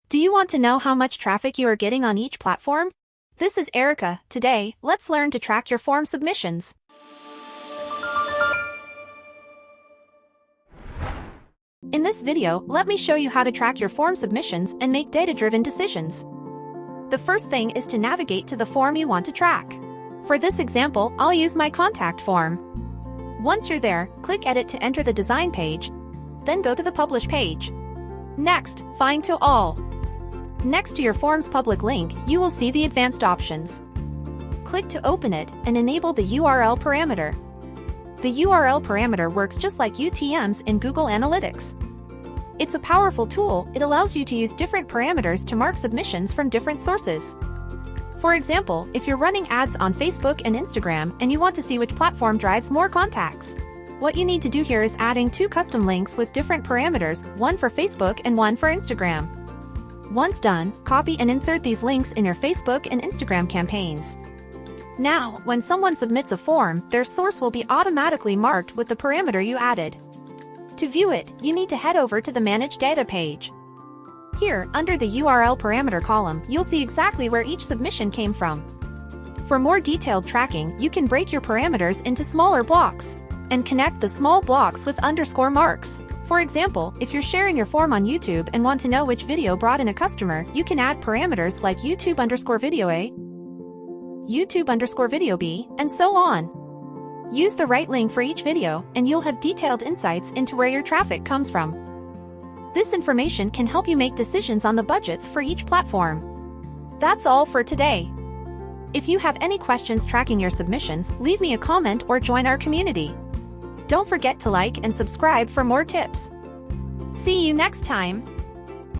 Do you want to know how much traffic you are getting on each platform? This is Erica. Today, let's learn to track your form submissions. In this video, let me show you how to track your form submissions and make data-driven decisions. The first thing is to navigate to the form you want to track. For this example, I'll use my contact form. Once you're there, click Edit to enter the design page, then go to the Publish page. Next, find to All. Next to your form's public link, you will see the advanced options. Click to open it and enable the URL parameter. The URL parameter works just like UTMs in Google Analytics. It's a powerful tool. It allows you to use different parameters to mark submissions from different sources. For example, if you're running ads on Facebook and Instagram and you want to see which platform drives more contacts, what you need to do here is adding two custom links with different parameters, one for Facebook and one for Instagram. Once done, copy and insert these links in your Facebook and Instagram campaigns. Now, when someone submits a form, their source will be automatically marked with the parameter you added. To view it, you need to head over to the Manage Data page. Here, under the URL parameter column, you'll see exactly where each submission came from. For more detailed tracking, you can break your parameters into smaller blocks and connect the small blocks with underscore marks. For example, if you're sharing your form on YouTube and want to know which video brought in a customer, you can add parameters like YouTube_video A, YouTube_video B, and so on. Use the right link for each video, and you'll have detailed insights into where your traffic comes from. This information can help you make decisions on the budgets for each platform. That's all for today. If you have any questions tracking your submissions, leave me a comment or join our community. Don't forget to like and subscribe for more tips. See you next time.